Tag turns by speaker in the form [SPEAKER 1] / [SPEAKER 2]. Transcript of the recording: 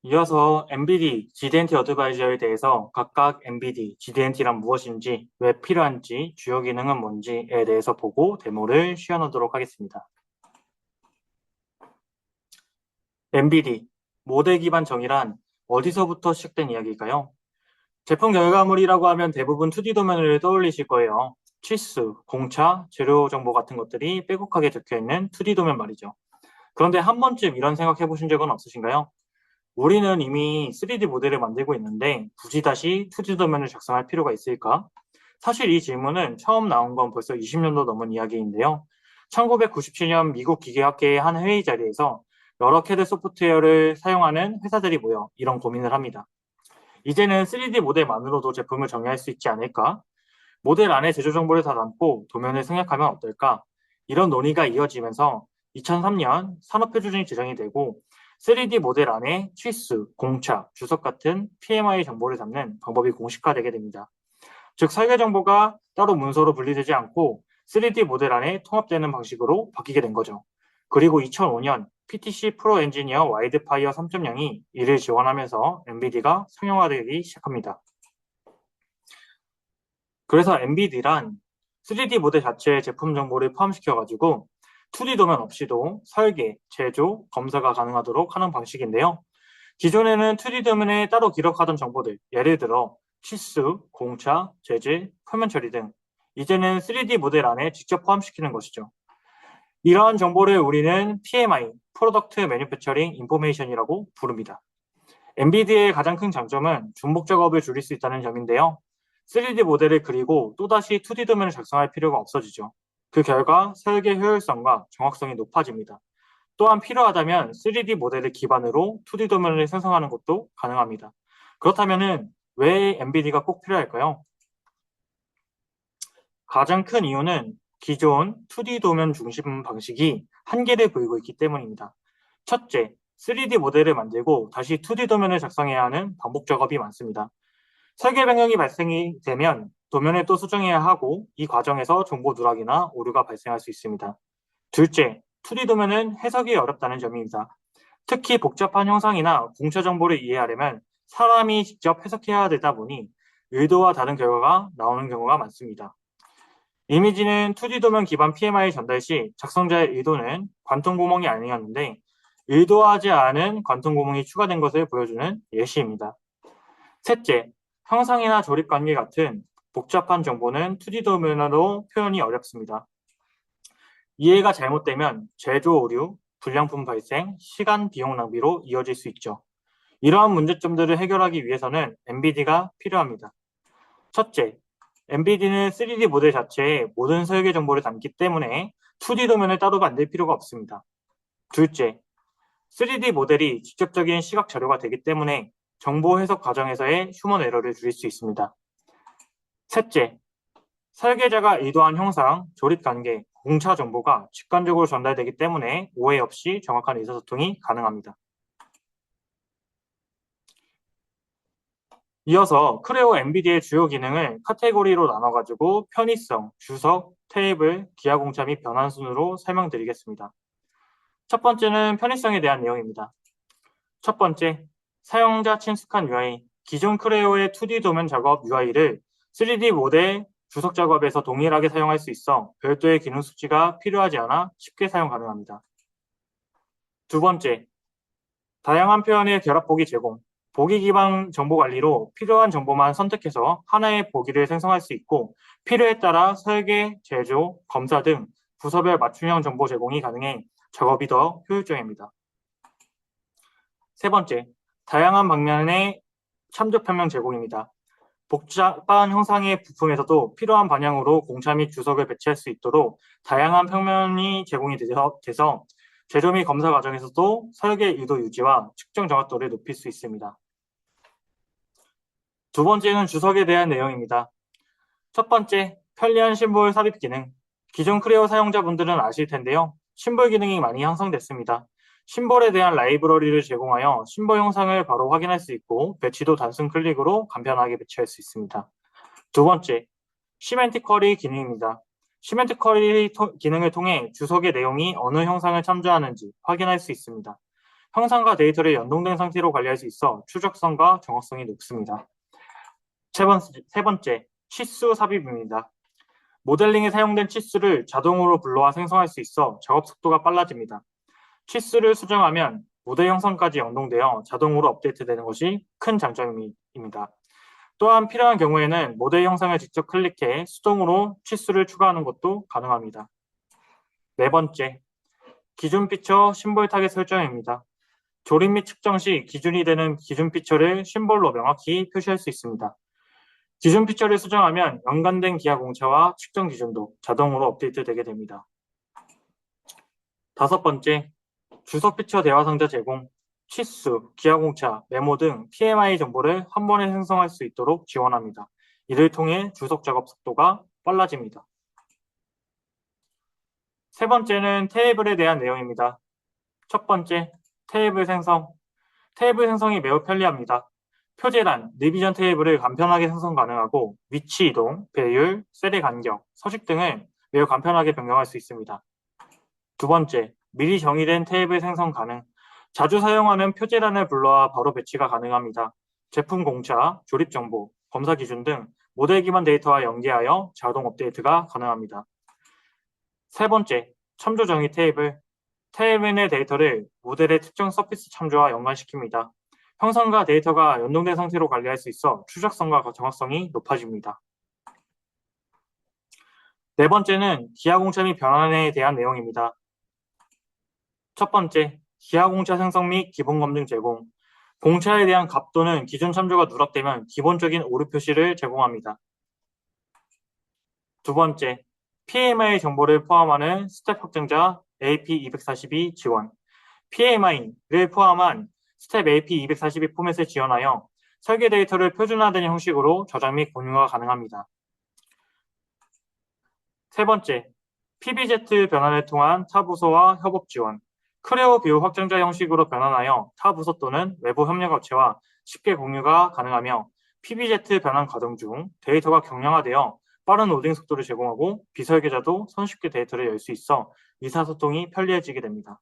[SPEAKER 1] 이어서 MBD, GDNT 어드바이저에 대해서 각각 MBD, GDNT란 무엇인지, 왜 필요한지, 주요 기능은 뭔지에 대해서 보고 데모를 시연하도록 하겠습니다. MBD, 모델 기반 정의란 어디서부터 시작된 이야기일까요? 제품 결과물이라고 하면 대부분 2D 도면을 떠올리실 거예요. 치수, 공차, 재료 정보 같은 것들이 빼곡하게 적혀있는 2D 도면 말이죠. 그런데 한 번쯤 이런 생각 해보신 적은 없으신가요? 우리는 이미 3D 모델을 만들고 있는데 굳이 다시 2D 도면을 작성할 필요가 있을까? 사실 이 질문은 처음 나온 건 벌써 20년도 넘은 이야기인데요. 1997년 미국 기계학회의 한 회의 자리에서 여러 CAD 소프트웨어를 사용하는 회사들이 모여 이런 고민을 합니다. 이제는 3D 모델만으로도 제품을 정의할 수 있지 않을까? 모델 안에 제조 정보를 다 담고 도면을 생략하면 어떨까? 이런 논의가 이어지면서 2003년 산업표준이 제정이 되고 3D 모델 안에 치수, 공차, 주석 같은 PMI 정보를 담는 방법이 공식화되게 됩니다. 즉 설계 정보가 따로 문서로 분리되지 않고 3D 모델 안에 통합되는 방식으로 바뀌게 된 거죠. 그리고 2005년 PTC 프로 엔지니어 와이드파이어 3.0이 이를 지원하면서 NVIDIA가 상용화되기 시작합니다. 그래서 NVIDIA란 3D 모델 자체에 제품 정보를 포함시켜가지고 2D 도면 없이도 설계, 제조, 검사가 가능하도록 하는 방식인데요. 기존에는 2D 도면에 따로 기록하던 정보들, 예를 들어 치수, 공차, 재질, 표면 처리 등 이제는 3D 모델 안에 직접 포함시키는 것이죠. 이러한 정보를 우리는 PMI, Product Manufacturing Information이라고 부릅니다. 엔비디아의 가장 큰 장점은 중복 작업을 줄일 수 있다는 점인데요. 3D 모델을 그리고 또다시 2D 도면을 작성할 필요가 없어지죠. 그 결과 설계 효율성과 정확성이 높아집니다. 또한 필요하다면 3D 모델을 기반으로 2D 도면을 생성하는 것도 가능합니다. 그렇다면 왜 NVIDIA가 꼭 필요할까요? 가장 큰 이유는 기존 2D 도면 중심 방식이 한계를 보이고 있기 때문입니다. 첫째, 3D 모델을 만들고 다시 2D 도면을 작성해야 하는 반복 작업이 많습니다. 설계 변경이 발생이 되면 도면을 또 수정해야 하고 이 과정에서 정보 누락이나 오류가 발생할 수 있습니다. 둘째, 2D 도면은 해석이 어렵다는 점입니다. 특히 복잡한 형상이나 공차 정보를 이해하려면 사람이 직접 해석해야 되다 보니 의도와 다른 결과가 나오는 경우가 많습니다. 이미지는 2D 도면 기반 PMI 전달 시 작성자의 의도는 관통 구멍이 아니었는데 의도하지 않은 관통 구멍이 추가된 것을 보여주는 예시입니다. 셋째, 형상이나 조립 관계 같은 복잡한 정보는 2D 도면으로 표현이 어렵습니다. 이해가 잘못되면 제조 오류, 불량품 발생, 시간, 비용 낭비로 이어질 수 있죠. 이러한 문제점들을 해결하기 위해서는 NVIDIA가 필요합니다. 첫째, NVIDIA는 3D 모델 자체에 모든 설계 정보를 담기 때문에 2D 도면을 따로 만들 필요가 없습니다. 둘째, 3D 모델이 직접적인 시각 자료가 되기 때문에 정보 해석 과정에서의 휴먼 에러를 줄일 수 있습니다. 셋째, 설계자가 의도한 형상, 조립 관계, 공차 정보가 직관적으로 전달되기 때문에 오해 없이 정확한 의사소통이 가능합니다. 이어서 크레오 엔비디의 주요 기능을 카테고리로 나눠가지고 편의성, 주석, 테이블, 기하 공차 및 변환 순으로 설명드리겠습니다. 첫 번째는 편의성에 대한 내용입니다. 첫 번째, 사용자 친숙한 UI. 기존 크레오의 2D 도면 작업 UI를 3D 모델 주석 작업에서 동일하게 사용할 수 있어 별도의 기능 수치가 필요하지 않아 쉽게 사용 가능합니다. 두 번째, 다양한 표현의 결합 보기 제공. 보기 기반 정보 관리로 필요한 정보만 선택해서 하나의 보기를 생성할 수 있고 필요에 따라 설계, 제조, 검사 등 부서별 맞춤형 정보 제공이 가능해 작업이 더 효율적입니다. 세 번째, 다양한 방면의 참조 평면 제공입니다. 복잡한 형상의 부품에서도 필요한 방향으로 공차 및 주석을 배치할 수 있도록 다양한 평면이 제공이 돼서 제조 및 검사 과정에서도 설계 의도 유지와 측정 정확도를 높일 수 있습니다. 두 번째는 주석에 대한 내용입니다. 첫 번째, 편리한 심볼 삽입 기능. 기존 크레오 사용자분들은 아실 텐데요. 심볼 기능이 많이 향상됐습니다. 심볼에 대한 라이브러리를 제공하여 심볼 형상을 바로 확인할 수 있고 배치도 단순 클릭으로 간편하게 배치할 수 있습니다. 두 번째, 시멘틱 쿼리 기능입니다. 시멘틱 쿼리 기능을 통해 주석의 내용이 어느 형상을 참조하는지 확인할 수 있습니다. 형상과 데이터를 연동된 상태로 관리할 수 있어 추적성과 정확성이 높습니다. 세 번째, 치수 삽입입니다. 모델링에 사용된 치수를 자동으로 불러와 생성할 수 있어 작업 속도가 빨라집니다. 치수를 수정하면 모델 형성까지 연동되어 자동으로 업데이트되는 것이 큰 장점입니다. 또한 필요한 경우에는 모델 형상을 직접 클릭해 수동으로 치수를 추가하는 것도 가능합니다. 네 번째, 기준 피처 심볼 타겟 설정입니다. 조립 및 측정 시 기준이 되는 기준 피처를 심볼로 명확히 표시할 수 있습니다. 기준 피처를 수정하면 연관된 기하 공차와 측정 기준도 자동으로 업데이트되게 됩니다. 다섯 번째, 주석 피처 대화 상자 제공, 치수, 기하 공차, 메모 등 PMI 정보를 한 번에 생성할 수 있도록 지원합니다. 이를 통해 주석 작업 속도가 빨라집니다. 세 번째는 테이블에 대한 내용입니다. 첫 번째, 테이블 생성. 테이블 생성이 매우 편리합니다. 표제란, 리비전 테이블을 간편하게 생성 가능하고 위치 이동, 배율, 셀의 간격, 서식 등을 매우 간편하게 변경할 수 있습니다. 두 번째, 미리 정의된 테이블 생성 가능. 자주 사용하는 표제란을 불러와 바로 배치가 가능합니다. 제품 공차, 조립 정보, 검사 기준 등 모델 기반 데이터와 연계하여 자동 업데이트가 가능합니다. 세 번째, 참조 정의 테이블. 테이블 내 데이터를 모델의 특정 서피스 참조와 연관시킵니다. 형상과 데이터가 연동된 상태로 관리할 수 있어 추적성과 정확성이 높아집니다. 네 번째는 기하 공차 및 변환에 대한 내용입니다. 첫 번째, 기하 공차 생성 및 기본 검증 제공. 공차에 대한 값 또는 기준 참조가 누락되면 기본적인 오류 표시를 제공합니다. 두 번째, PMI 정보를 포함하는 스텝 확장자 AP242 지원. PMI를 포함한 스텝 AP242 포맷을 지원하여 설계 데이터를 표준화된 형식으로 저장 및 공유가 가능합니다. 세 번째, PBZ 변환을 통한 타 부서와 협업 지원. 크레오 뷰 확장자 형식으로 변환하여 타 부서 또는 외부 협력업체와 쉽게 공유가 가능하며 PBZ 변환 과정 중 데이터가 경량화되어 빠른 로딩 속도를 제공하고 비설계자도 손쉽게 데이터를 열 수 있어 의사소통이 편리해지게 됩니다.